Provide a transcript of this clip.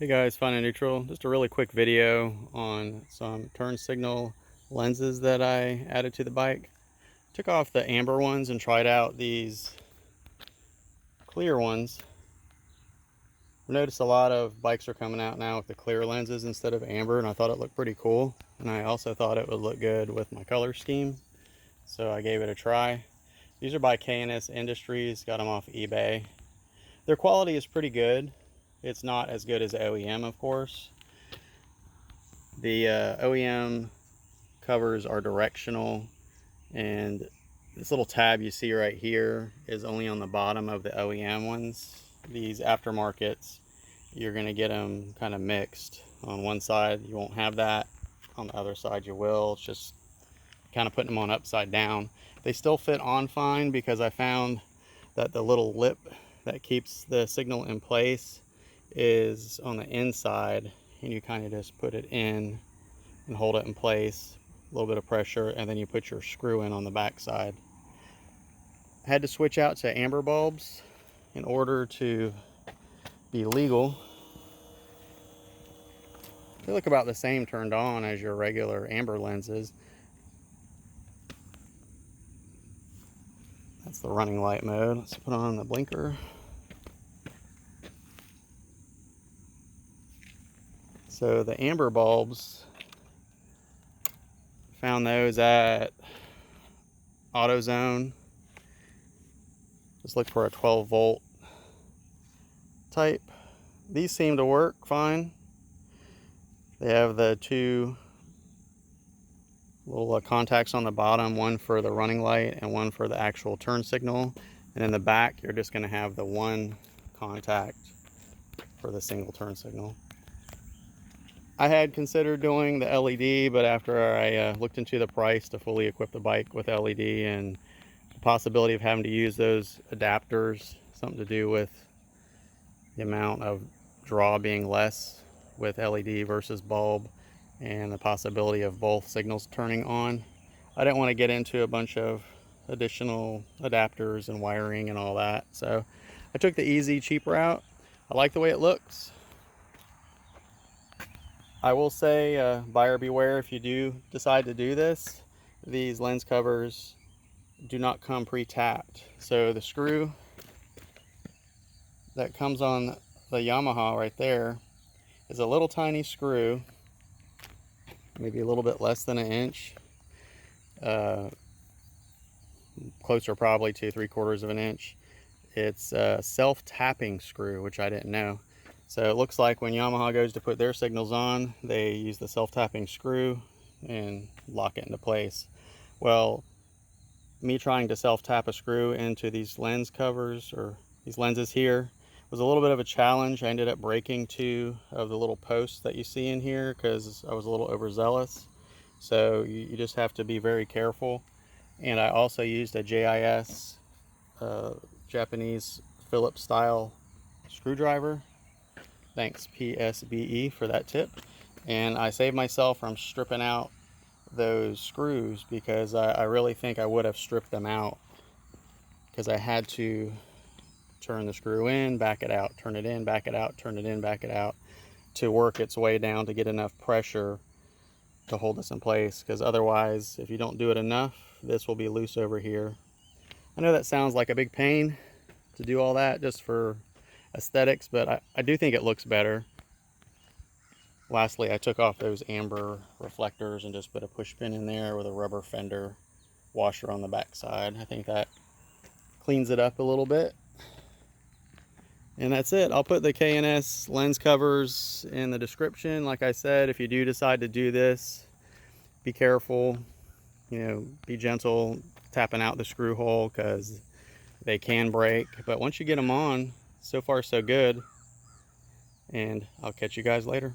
Hey guys, Fun and Neutral. Just a really quick video on some turn signal lenses that I added to the bike. Took off the amber ones and tried out these clear ones. I've noticed a lot of bikes are coming out now with the clear lenses instead of amber, and I thought it looked pretty cool. And I also thought it would look good with my color scheme, so I gave it a try. These are by K&S Industries, got them off eBay. Their quality is pretty good. It's not as good as OEM, of course. The OEM covers are directional, and this little tab you see right here is only on the bottom of the OEM ones. These aftermarkets, you're going to get them kind of mixed. On one side you won't have that, on the other side you will. It's just kind of putting them on upside down. They still fit on fine because I found that the little lip that keeps the signal in place is on the inside, and you kind of just put it in and hold it in place, a little bit of pressure, and then you put your screw in on the back side. I had to switch out to amber bulbs in order to be legal. They look about the same turned on as your regular amber lenses. That's the running light mode. Let's put on the blinker. So the amber bulbs, found those at AutoZone. Just look for a 12 volt type. These seem to work fine. They have the two little contacts on the bottom, one for the running light and one for the actual turn signal. And in the back, you're just going to have the one contact for the single turn signal. I had considered doing the LED, but after I looked into the price to fully equip the bike with LED and the possibility of having to use those adapters, something to do with the amount of draw being less with LED versus bulb, and the possibility of both signals turning on, I didn't want to get into a bunch of additional adapters and wiring and all that. So I took the easy, cheap route. I like the way it looks. I will say, buyer beware if you do decide to do this. These lens covers do not come pre-tapped. So the screw that comes on the Yamaha right there is a little tiny screw, maybe a little bit less than an inch, closer probably to 3/4 of an inch. It's a self-tapping screw, which I didn't know. So it looks like when Yamaha goes to put their signals on, they use the self-tapping screw and lock it into place. Well, me trying to self-tap a screw into these lens covers, or these lenses here, was a little bit of a challenge. I ended up breaking two of the little posts that you see in here because I was a little overzealous. So you just have to be very careful. And I also used a JIS Japanese Phillips style screwdriver. Thanks PSBE for that tip. And I saved myself from stripping out those screws because I really think I would have stripped them out, because I had to turn the screw in, back it out, turn it in, back it out, turn it in, back it out, to work its way down to get enough pressure to hold this in place. Because otherwise, if you don't do it enough, this will be loose over here. I know that sounds like a big pain to do all that just for aesthetics, but I do think it looks better. Lastly, I took off those amber reflectors and just put a push pin in there with a rubber fender washer on the back side. I think that cleans it up a little bit. And that's it. I'll put the K&S lens covers in the description. Like I said, if you do decide to do this, be careful, be gentle tapping out the screw hole, because they can break. But once you get them on, so far so good. And I'll catch you guys later.